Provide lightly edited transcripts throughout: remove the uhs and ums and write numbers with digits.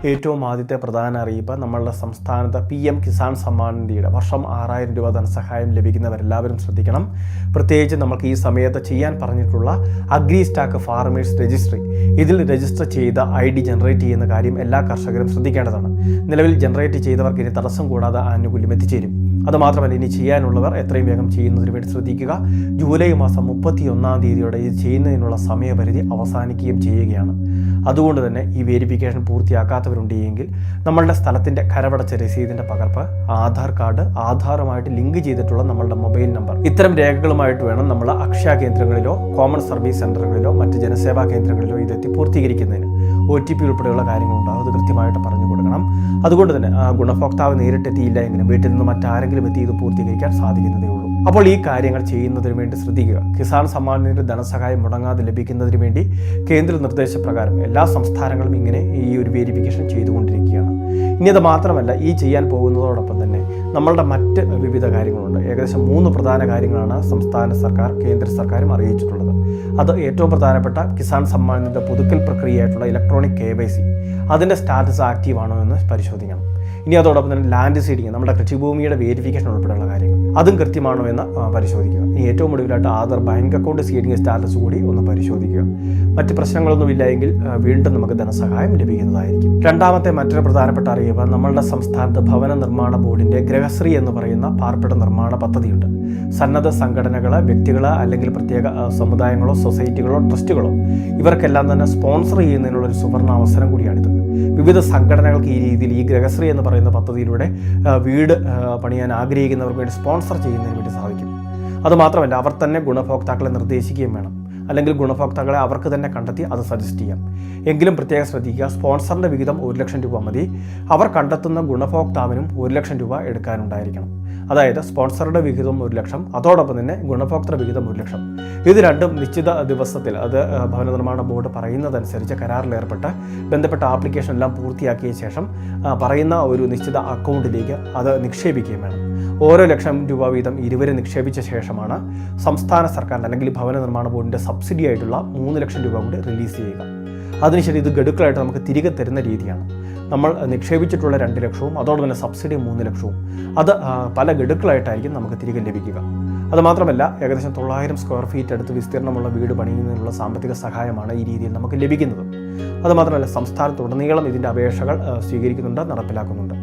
ഏറ്റവും ആദ്യത്തെ പ്രധാന അറിയിപ്പ് നമ്മളുടെ സംസ്ഥാനത്ത് PM കിസാൻ സമ്മാൻ നിധിയുടെ വർഷം 6000 രൂപ ധനസഹായം ലഭിക്കുന്നവരെല്ലാവരും ശ്രദ്ധിക്കണം. പ്രത്യേകിച്ച് നമുക്ക് ഈ സമയത്ത് ചെയ്യാൻ പറഞ്ഞിട്ടുള്ള അഗ്രി സ്റ്റാക്ക് ഫാർമേഴ്സ് രജിസ്ട്രി, ഇതിൽ രജിസ്റ്റർ ചെയ്ത ID ജനറേറ്റ് ചെയ്യുന്ന കാര്യം എല്ലാ കർഷകരും ശ്രദ്ധിക്കേണ്ടതാണ്. നിലവിൽ ജനറേറ്റ് ചെയ്തവർക്ക് ഇനി തടസ്സം കൂടാതെ ആനുകൂല്യം എത്തിച്ചേരും. അതുമാത്രമല്ല, ഇനി ചെയ്യാനുള്ളവർ എത്രയും വേഗം ചെയ്യുന്നതിന് വേണ്ടി ശ്രദ്ധിക്കുക. ജൂലൈ മാസം 31-ാം തീയതിയോടെ ഇത് ചെയ്യുന്നതിനുള്ള സമയപരിധി അവസാനിക്കുകയും ചെയ്യുകയാണ്. അതുകൊണ്ട് തന്നെ ഈ വേരിഫിക്കേഷൻ പൂർത്തിയാക്കാത്തവരുണ്ടെങ്കിൽ നമ്മളുടെ സ്ഥലത്തിൻ്റെ കരമടച്ച രസീതിൻ്റെ പകർപ്പ്, ആധാർ കാർഡ്, ആധാറുമായിട്ട് ലിങ്ക് ചെയ്തിട്ടുള്ള നമ്മളുടെ മൊബൈൽ നമ്പർ, ഇത്തരം രേഖകളുമായിട്ട് വേണം നമ്മൾ അക്ഷയ കേന്ദ്രങ്ങളിലോ കോമൺ സർവീസ് സെൻ്ററുകളിലോ മറ്റ് ജനസേവാ കേന്ദ്രങ്ങളിലോ ഇതെത്തി പൂർത്തീകരിക്കുന്നതിന്. OTP ഉൾപ്പെടെയുള്ള കാര്യങ്ങളുണ്ടാകും, അത് കൃത്യമായിട്ട് പറഞ്ഞു കൊടുക്കണം. അതുകൊണ്ട് തന്നെ ഗുണഭോക്താവ് നേരിട്ടെത്തിയില്ല എങ്കിലും വീട്ടിൽ നിന്ന് മറ്റാരെങ്കിലും എത്തി ഇത് പൂർത്തീകരിക്കാൻ സാധിക്കുന്നതേ ഉള്ളൂ. അപ്പോൾ ഈ കാര്യങ്ങൾ ചെയ്യുന്നതിന് വേണ്ടി ശ്രദ്ധിക്കുക. കിസാൻ സമ്മാൻ നിധിയുടെ ധനസഹായം മുടങ്ങാതെ ലഭിക്കുന്നതിന് വേണ്ടി കേന്ദ്ര നിർദ്ദേശപ്രകാരം എല്ലാ സംസ്ഥാനങ്ങളും ഇങ്ങനെ ഈ ഒരു വേരിഫിക്കേഷൻ ചെയ്തുകൊണ്ടിരിക്കുകയാണ്. ഇനി അത് മാത്രമല്ല, ഈ ചെയ്യാൻ പോകുന്നതോടൊപ്പം തന്നെ നമ്മളുടെ മറ്റ് വിവിധ കാര്യങ്ങളുണ്ട്. ഏകദേശം 3 പ്രധാന കാര്യങ്ങളാണ് സംസ്ഥാന സർക്കാർ കേന്ദ്ര സർക്കാരും അറിയിച്ചിട്ടുള്ളത്. അത് ഏറ്റവും പ്രധാനപ്പെട്ട കിസാൻ സമ്മാൻ നിധിയുടെ പുതുക്കൽ പ്രക്രിയയായിട്ടുള്ള ഇലക്ട്രോണിക് KYC, അതിൻ്റെ സ്റ്റാറ്റസ് ആക്റ്റീവ് ആണോ എന്ന് പരിശോധിക്കണം. ഇനി അതോടൊപ്പം തന്നെ ലാൻഡ് സീഡിങ്, നമ്മുടെ കൃഷിഭൂമിയുടെ വേരിഫിക്കേഷൻ ഉൾപ്പെടെയുള്ള കാര്യങ്ങൾ, അതും കൃത്യമാണോ എന്ന് പരിശോധിക്കുക. ഇനി ഏറ്റവും ഒടുവിലായിട്ട് Aadhaar bank account seeding status കൂടി ഒന്ന് പരിശോധിക്കുക. മറ്റ് പ്രശ്നങ്ങളൊന്നുമില്ല എങ്കിൽ വീണ്ടും നമുക്ക് ധനസഹായം ലഭിക്കുന്നതായിരിക്കും. രണ്ടാമത്തെ മറ്റൊരു പ്രധാനപ്പെട്ട അറിയിപ്പ്, നമ്മളുടെ സംസ്ഥാനത്ത് ഭവന നിർമ്മാണ ബോർഡിൻ്റെ ഗൃഹശ്രീ എന്ന് പറയുന്ന പാർപ്പിട നിർമ്മാണ പദ്ധതിയുണ്ട്. സന്നദ്ധ സംഘടനകൾ, വ്യക്തികൾ അല്ലെങ്കിൽ പ്രത്യേക സമുദായങ്ങളോ സൊസൈറ്റികളോ ട്രസ്റ്റുകളോ ഇവർക്കെല്ലാം തന്നെ സ്പോൺസർ ചെയ്യുന്നതിനുള്ളൊരു സുവർണ അവസരം കൂടിയാണിത്. വിവിധ സംഘടനകൾക്ക് ഈ രീതിയിൽ ഈ ഗൃഹശ്രീ എന്ന് പറയുന്ന പദ്ധതിയിലൂടെ വീട് പണിയാൻ ആഗ്രഹിക്കുന്നവർക്ക് വേണ്ടി സ്പോൺസർ ചെയ്യുന്നതിന് വേണ്ടി സാധിക്കും. അതുമാത്രമല്ല, അവർ തന്നെ ഗുണഭോക്താക്കളെ നിർദ്ദേശിക്കുകയും വേണം, അല്ലെങ്കിൽ ഗുണഭോക്താക്കളെ അവർക്ക് തന്നെ കണ്ടെത്തി അത് സജസ്റ്റ് ചെയ്യാം. എങ്കിലും പ്രത്യേകം ശ്രദ്ധിക്കുക, സ്പോൺസറിൻ്റെ വിഹിതം 1 ലക്ഷം രൂപ മതി. അവർ കണ്ടെത്തുന്ന ഗുണഭോക്താവിനും 1 ലക്ഷം രൂപ എടുക്കാനുണ്ടായിരിക്കണം. അതായത് സ്പോൺസറുടെ വിഹിതം 1 ലക്ഷം, അതോടൊപ്പം തന്നെ ഗുണഭോക്തൃ വിഹിതം 1 ലക്ഷം. ഇത് രണ്ടും നിശ്ചിത ദിവസത്തിൽ, അത് ഭവന നിർമ്മാണ ബോർഡ് പറയുന്നതനുസരിച്ച് കരാറിലേർപ്പെട്ട് ബന്ധപ്പെട്ട ആപ്ലിക്കേഷൻ എല്ലാം പൂർത്തിയാക്കിയ ശേഷം പറയുന്ന ഒരു നിശ്ചിത അക്കൗണ്ടിലേക്ക് അത് നിക്ഷേപിക്കുകയും വേണം. ഓരോ 1 ലക്ഷം രൂപ വീതം ഇരുവരെ നിക്ഷേപിച്ച ശേഷമാണ് സംസ്ഥാന സർക്കാരിൻ്റെ അല്ലെങ്കിൽ ഭവന നിർമ്മാണ ബോർഡിൻ്റെ സബ്സിഡി ആയിട്ടുള്ള 3 ലക്ഷം രൂപ കൂടി റിലീസ് ചെയ്യുക. അതിനുശേഷം ഇത് ഗഡുക്കളായിട്ട് നമുക്ക് തിരികെ തരുന്ന രീതിയാണ്. നമ്മൾ നിക്ഷേപിച്ചിട്ടുള്ള 2 ലക്ഷവും അതോടൊപ്പം തന്നെ സബ്സിഡി 3 ലക്ഷവും അത് പല ഗഡുക്കളായിട്ടായിരിക്കും നമുക്ക് തിരികെ ലഭിക്കുക. അതുമാത്രമല്ല, ഏകദേശം 900 സ്ക്വയർ ഫീറ്റ് അടുത്ത് വിസ്തീർണമുള്ള വീട് പണിയുന്നതിനുള്ള സാമ്പത്തിക സഹായമാണ് ഈ രീതിയിൽ നമുക്ക് ലഭിക്കുന്നത്. അതുമാത്രമല്ല, സംസ്ഥാനത്തുടനീളം ഇതിൻ്റെ അപേക്ഷകൾ സ്വീകരിക്കുന്നുണ്ട്, നടപ്പിലാക്കുന്നുണ്ട്.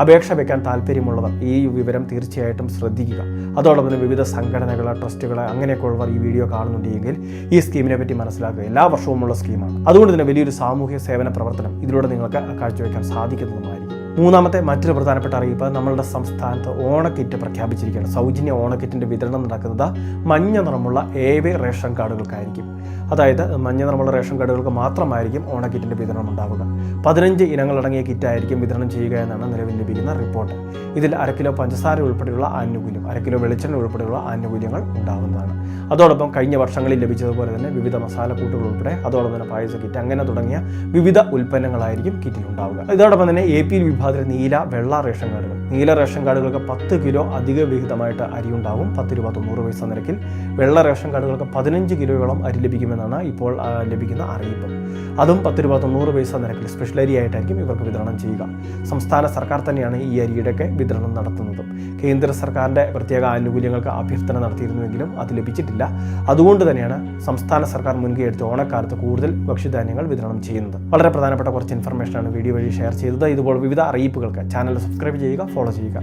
അപേക്ഷ വയ്ക്കാൻ താല്പര്യമുള്ളവർ ഈ വിവരം തീർച്ചയായിട്ടും ശ്രദ്ധിക്കുക. അതോടൊപ്പം തന്നെ വിവിധ സംഘടനകൾ, ട്രസ്റ്റുകൾ അങ്ങനെയൊക്കെയുള്ളവർ ഈ വീഡിയോ കാണുന്നുണ്ടെങ്കിൽ ഈ സ്കീമിനെ പറ്റി മനസ്സിലാക്കുക. എല്ലാ വർഷവുമുള്ള സ്കീമാണ്. അതുകൊണ്ട് തന്നെ വലിയൊരു സാമൂഹ്യ സേവന പ്രവർത്തനം ഇതിലൂടെ നിങ്ങൾക്ക് കാഴ്ചവെക്കാൻ സാധിക്കുന്നതുമായിരിക്കും. മൂന്നാമത്തെ മറ്റൊരു പ്രധാനപ്പെട്ട അറിയിപ്പ്, നമ്മളുടെ സംസ്ഥാനത്ത് ഓണക്കിറ്റ് പ്രഖ്യാപിച്ചിരിക്കുകയാണ്. സൗജന്യ ഓണക്കിറ്റിൻ്റെ വിതരണം നടക്കുന്നത് മഞ്ഞ നിറമുള്ള AV റേഷൻ കാർഡുകൾക്കായിരിക്കും. അതായത് മഞ്ഞ നിറമുള്ള റേഷൻ കാർഡുകൾക്ക് മാത്രമായിരിക്കും ഓണക്കിറ്റിൻ്റെ വിതരണം ഉണ്ടാവുക. 15 ഇനങ്ങളടങ്ങിയ കിറ്റായിരിക്കും വിതരണം ചെയ്യുക എന്നാണ് നിലവിൽ ലഭിക്കുന്ന റിപ്പോർട്ട്. ഇതിൽ 1/2 കിലോ പഞ്ചസാര ഉൾപ്പെടെയുള്ള ആനുകൂല്യം, 1/2 കിലോ വെളിച്ചെണ്ണ ഉൾപ്പെടെയുള്ള ആനുകൂല്യങ്ങൾ ഉണ്ടാവുന്നതാണ്. അതോടൊപ്പം കഴിഞ്ഞ വർഷങ്ങളിൽ ലഭിച്ചതുപോലെ തന്നെ വിവിധ മസാലക്കൂട്ടുകൾ ഉൾപ്പെടെ, അതോടൊപ്പം തന്നെ പായസ കിറ്റ്, അങ്ങനെ തുടങ്ങിയ വിവിധ ഉൽപ്പന്നങ്ങളായിരിക്കും കിറ്റിൽ ഉണ്ടാവുക. ഇതോടൊപ്പം തന്നെ APL വിഭാഗത്തിൽ നീല, വെള്ള റേഷൻ കാർഡുകൾ, നീല റേഷൻ കാർഡുകൾക്ക് 10 കിലോ അധിക വിഹിതമായിട്ട് അരി ഉണ്ടാവും, 10 രൂപ 90 പൈസ നിരക്കിൽ. വെള്ള റേഷൻ കാർഡുകൾക്ക് 15 കിലോയോളം അരി ലഭിക്കുമെന്നാണ് ഇപ്പോൾ ലഭിക്കുന്ന അറിയിപ്പ്. അതും 10 രൂപ 90 പൈസ നിരക്കിൽ സ്പെഷ്യൽ അരി ആയിട്ടായിരിക്കും ഇവർക്ക് വിതരണം ചെയ്യുക. സംസ്ഥാന സർക്കാർ തന്നെയാണ് ഈ അരിയുടെയൊക്കെ വിതരണം നടത്തുന്നത്. കേന്ദ്ര സർക്കാരിൻ്റെ പ്രത്യേക ആനുകൂല്യങ്ങൾക്ക് അഭ്യർത്ഥന നടത്തിയിരുന്നുവെങ്കിലും അത് ലഭിച്ചിട്ടില്ല. അതുകൊണ്ട് തന്നെയാണ് സംസ്ഥാന സർക്കാർ മുൻകൈ എടുത്ത് ഓണക്കാലത്ത് കൂടുതൽ ഭക്ഷ്യധാന്യങ്ങൾ വിതരണം ചെയ്യുന്നത്. വളരെ പ്രധാനപ്പെട്ട കുറച്ച് ഇൻഫർമേഷനാണ് വീഡിയോ വഴി ഷെയർ ചെയ്തത്. ഇതുപോലെ വിവിധ അറിയിപ്പുകൾക്ക് ചാനൽ സബ്സ്ക്രൈബ് ചെയ്യുക, ഫോളോ ചെയ്യുക.